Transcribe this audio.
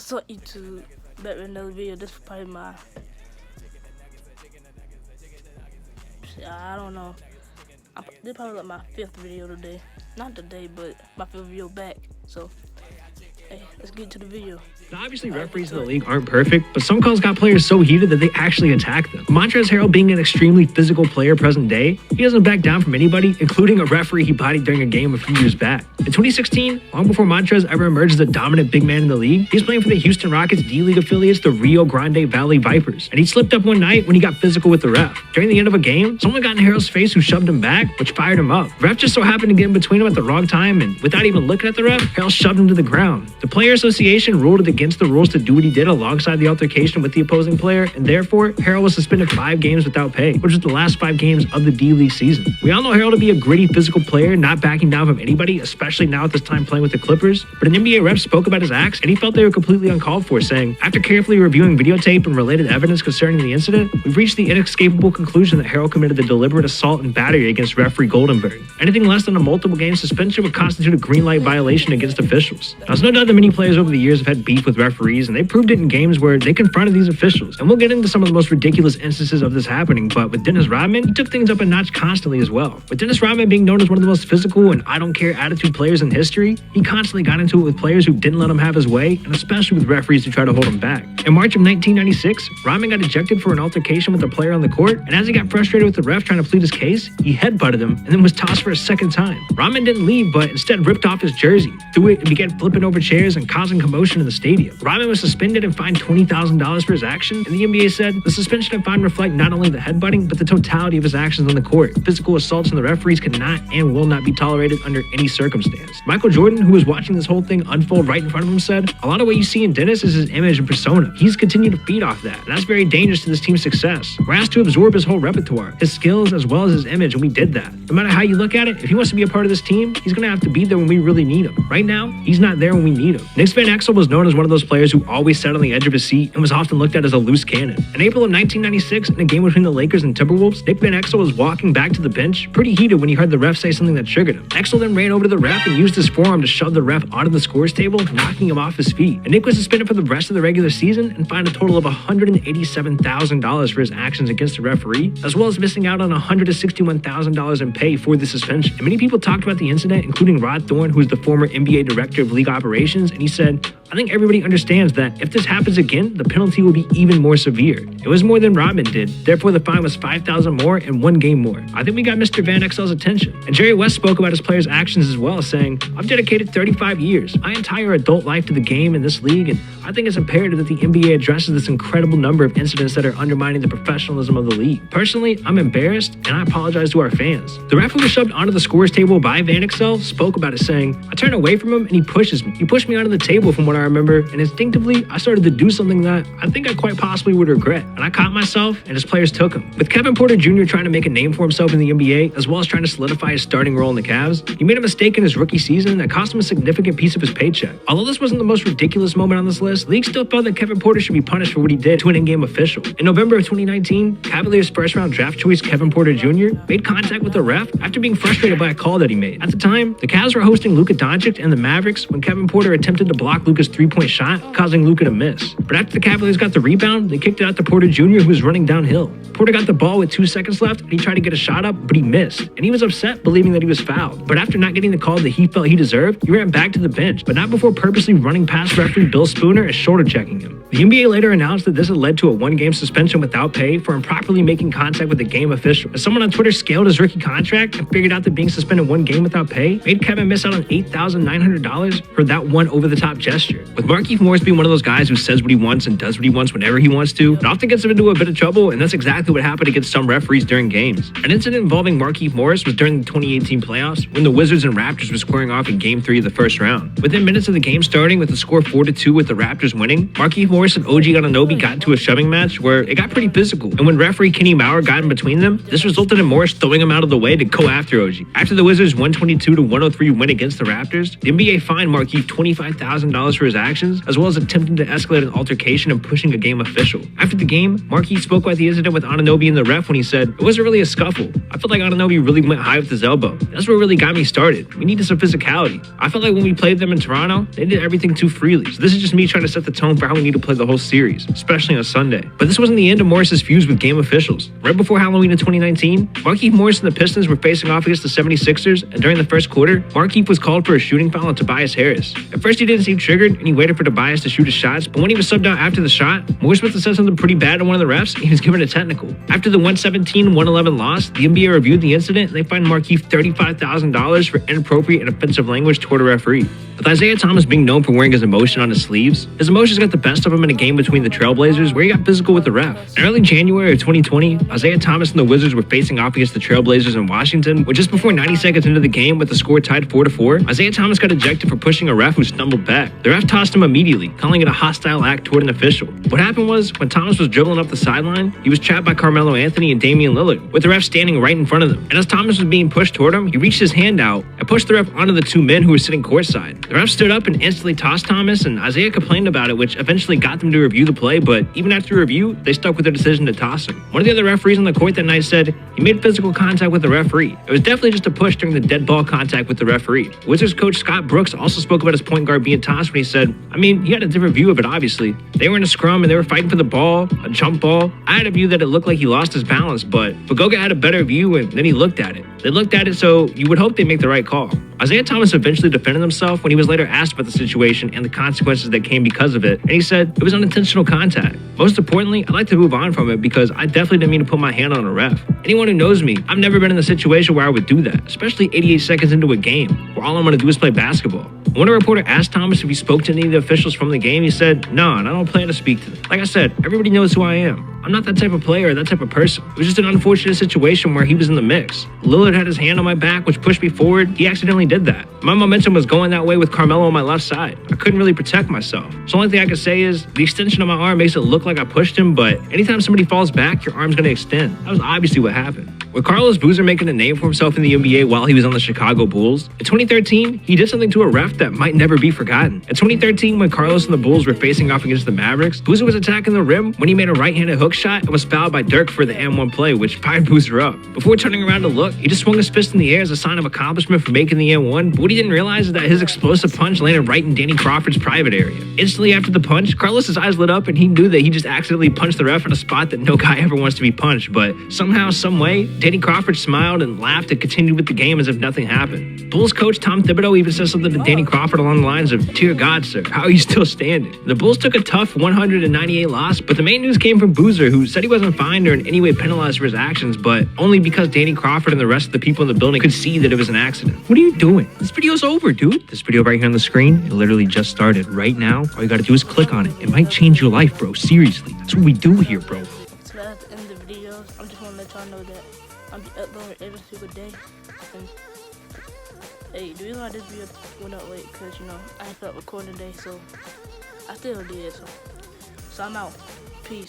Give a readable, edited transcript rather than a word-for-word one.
What's up, YouTube? Back with another video. This is probably my, I don't know. This probably like my 5th video today. Not today, but my 5th video back. So, hey, let's get to the video. Now, obviously, referees in the league aren't perfect, but some calls got players so heated that they actually attack them. Montrezl Harrell, being an extremely physical player present day, he doesn't back down from anybody, including a referee he bodied during a game a few years back. In 2016, long before Montrezl ever emerged as a dominant big man in the league, he was playing for the Houston Rockets D-League affiliates, the Rio Grande Valley Vipers, and he slipped up one night when he got physical with the ref. During the end of a game, someone got in Harrell's face who shoved him back, which fired him up. The ref just so happened to get in between him at the wrong time, and without even looking at the ref, Harrell shoved him to the ground. The Player Association ruled it against the rules to do what he did alongside the altercation with the opposing player, and therefore, Harrell was suspended 5 games without pay, which was the last 5 games of the D-League season. We all know Harrell to be a gritty physical player, not backing down from anybody, especially now at this time playing with the Clippers, but an NBA rep spoke about his acts, and he felt they were completely uncalled for, saying, "After carefully reviewing videotape and related evidence concerning the incident, we've reached the inescapable conclusion that Harrell committed a deliberate assault and battery against referee Goldenberg. Anything less than a multiple-game suspension would constitute a green light violation against officials." Now, it's no doubt that many players over the years have had beef with referees, and they proved it in games where they confronted these officials. And we'll get into some of the most ridiculous instances of this happening, but with Dennis Rodman, he took things up a notch constantly as well. With Dennis Rodman being known as one of the most physical and I-don't-care attitude players in history, he constantly got into it with players who didn't let him have his way, and especially with referees who tried to hold him back. In March of 1996, Rodman got ejected for an altercation with a player on the court, and as he got frustrated with the ref trying to plead his case, he headbutted him and then was tossed for a second time. Rodman didn't leave, but instead ripped off his jersey, threw it, and began flipping over chairs and causing commotion in the stadium. Rodman was suspended and fined $20,000 for his action, and the NBA said the suspension and fine reflect not only the headbutting, but the totality of his actions on the court. Physical assaults on the referees cannot and will not be tolerated under any circumstance. Michael Jordan, who was watching this whole thing unfold right in front of him, said, "A lot of what you see in Dennis is his image and persona. He's continued to feed off that, and that's very dangerous to this team's success. We're asked to absorb his whole repertoire, his skills as well as his image, and we did that. No matter how you look at it, if he wants to be a part of this team, he's going to have to be there when we really need him. Right now, he's not there when we need him." Nick Van Exel was known as one of those players who always sat on the edge of his seat and was often looked at as a loose cannon. In April of 1996, in a game between the Lakers and Timberwolves, Nick Van Exel was walking back to the bench, pretty heated when he heard the ref say something that triggered him. Exel then ran over to the ref and used his forearm to shove the ref onto the scores table, knocking him off his feet. And Nick was suspended for the rest of the regular season and fined a total of $187,000 for his actions against the referee, as well as missing out on $161,000 in pay for the suspension. And many people talked about the incident, including Rod Thorne, who is the former NBA Director of League Operations, and he said, "I think everybody understands that if this happens again, the penalty will be even more severe. It was more than Rodman did, therefore the fine was $5,000 more and 1 game more. I think we got Mr. Van Exel's attention." And Jerry West spoke about his players' actions as well, saying, "I've dedicated 35 years, my entire adult life to the game in this league, and I think it's imperative that the NBA addresses this incredible number of incidents that are undermining the professionalism of the league. Personally, I'm embarrassed, and I apologize to our fans." The ref who was shoved onto the scores table by Van Exel spoke about it, saying, "I turned away from him and he pushes me. He pushed me onto the table from what I remember, and instinctively, I started to do something that I think I quite possibly would regret. And I caught myself, and his players took him." With Kevin Porter Jr. trying to make a name for himself in the NBA, as well as trying to solidify his starting role in the Cavs, he made a mistake in his rookie season that cost him a significant piece of his paycheck. Although this wasn't the most ridiculous moment on this list, the league still felt that Kevin Porter should be punished for what he did to an in-game official. In November of 2019, Cavaliers first-round draft choice Kevin Porter Jr. made contact with the ref after being frustrated by a call that he made. At the time, the Cavs were hosting Luka Doncic and the Mavericks when Kevin Porter attempted to block Luka's three-point shot, causing Luka to miss. But after the Cavaliers got the rebound, they kicked it out to Porter Jr., who was running downhill. Porter got the ball with 2 seconds left, and he tried to get a shot up, but he missed. And he was upset, believing that he was fouled. But after not getting the call that he felt he deserved, he ran back to the bench, but not before purposely running past referee Bill Spooner and shoulder checking him. The NBA later announced that this had led to a 1-game suspension without pay for improperly making contact with a game official. As someone on Twitter scaled his rookie contract and figured out that being suspended 1 game without pay made Kevin miss out on $8,900 for that one over-the-top gesture. With Markieff Morris being one of those guys who says what he wants and does what he wants whenever he wants to, it often gets him into a bit of trouble, and that's exactly what happened against some referees during games. An incident involving Markieff Morris was during the 2018 playoffs when the Wizards and Raptors were squaring off in Game 3 of the first round. Within minutes of the game starting with the score 4-2 with the Raptors winning, Markieff Morris Morris and OG Anunoby got into a shoving match where it got pretty physical, and when referee Kenny Maurer got in between them, this resulted in Morris throwing him out of the way to go after OG. After the Wizards' 122-103 win against the Raptors, the NBA fined Markieff $25,000 for his actions, as well as attempting to escalate an altercation and pushing a game official. After the game, Markieff spoke about the incident with Anunoby and the ref when he said, "It wasn't really a scuffle. I felt like Anunoby really went high with his elbow. That's what really got me started. We needed some physicality. I felt like when we played them in Toronto, they did everything too freely. So this is just me trying to set the tone for how we need to play the whole series, especially on Sunday." But this wasn't the end of Morris's feuds with game officials. Right before Halloween of 2019, Markieff Morris and the Pistons were facing off against the 76ers, and during the first quarter, Markieff was called for a shooting foul on Tobias Harris. At first, he didn't seem triggered, and he waited for Tobias to shoot his shots, but when he was subbed out after the shot, Morris must have said something pretty bad to one of the refs, and he was given a technical. After the 117-111 loss, the NBA reviewed the incident, and they fined Markieff $35,000 for inappropriate and offensive language toward a referee. With Isaiah Thomas being known for wearing his emotion on his sleeves, his emotions got the best of him in a game between the Trailblazers where he got physical with the ref. In early January of 2020, Isaiah Thomas and the Wizards were facing off against the Trailblazers in Washington, when just before 90 seconds into the game with the score tied 4-4, Isaiah Thomas got ejected for pushing a ref who stumbled back. The ref tossed him immediately, calling it a hostile act toward an official. What happened was, when Thomas was dribbling up the sideline, he was trapped by Carmelo Anthony and Damian Lillard, with the ref standing right in front of them. And as Thomas was being pushed toward him, he reached his hand out and pushed the ref onto the two men who were sitting courtside. The ref stood up and instantly tossed Thomas, and Isaiah complained about it, which eventually got them to review the play, but even after review, they stuck with their decision to toss him. One of the other referees on the court that night said he made physical contact with the referee. It was definitely just a push during the dead ball contact with the referee. Wizards coach Scott Brooks also spoke about his point guard being tossed when he said, "I mean, he had a different view of it, obviously. They were in a scrum and they were fighting for the ball, a jump ball. I had a view that it looked like he lost his balance, but Goga had a better view and then he looked at it. They looked at it, so you would hope they make the right call." Isaiah Thomas eventually defended himself when he was later asked about the situation and the consequences that came because of it, and he said it was unintentional contact. Most importantly, I'd like to move on from it because I definitely didn't mean to put my hand on a ref. Anyone who knows me, I've never been in a situation where I would do that, especially 88 seconds into a game, where all I'm going to do is play basketball. When a reporter asked Thomas if he spoke to any of the officials from the game, he said, "No, and I don't plan to speak to them. Like I said, everybody knows who I am. I'm not that type of player or that type of person. It was just an unfortunate situation where he was in the mix. Lillard had his hand on my back, which pushed me forward. He accidentally did that. My momentum was going that way with Carmelo on my left side. I couldn't really protect myself. So the only thing I can say is the extension of my arm makes it look like I pushed him, but anytime somebody falls back, your arm's going to extend." That was obviously what happened. With Carlos Boozer making a name for himself in the NBA while he was on the Chicago Bulls, in 2013, he did something to a ref that might never be forgotten. In 2013, when Carlos and the Bulls were facing off against the Mavericks, Boozer was attacking the rim when he made a right-handed hook shot and was fouled by Dirk for the and-1 play, which fired Boozer up. Before turning around to look, he just swung his fist in the air as a sign of accomplishment for making the and-1, but what he didn't realize is that his explosive punch landed right in Danny Crawford's private area. Instantly after the punch, Carlos's eyes lit up and he knew that he just accidentally punched the ref in a spot that no guy ever wants to be punched, but somehow, someway, Danny Crawford smiled and laughed and continued with the game as if nothing happened. Bulls coach Tom Thibodeau even said something to Danny Crawford along the lines of, "Dear God, sir, how are you still standing?" The Bulls took a tough 198 loss, but the main news came from Boozer, who said he wasn't fined or in any way penalized for his actions, but only because Danny Crawford and the rest of the people in the building could see that it was an accident. What are you doing? This video's over, dude. This video right here on the screen, it literally just started. Right now, all you gotta do is click on it. It might change your life, bro. Seriously. That's what we do here, bro. So that's the end of the video. I just want to let y'all know that I'm uploading every single day. And hey, the reason why this video went up late, because, you know, I ain't felt recording today, so I still did. So I'm out.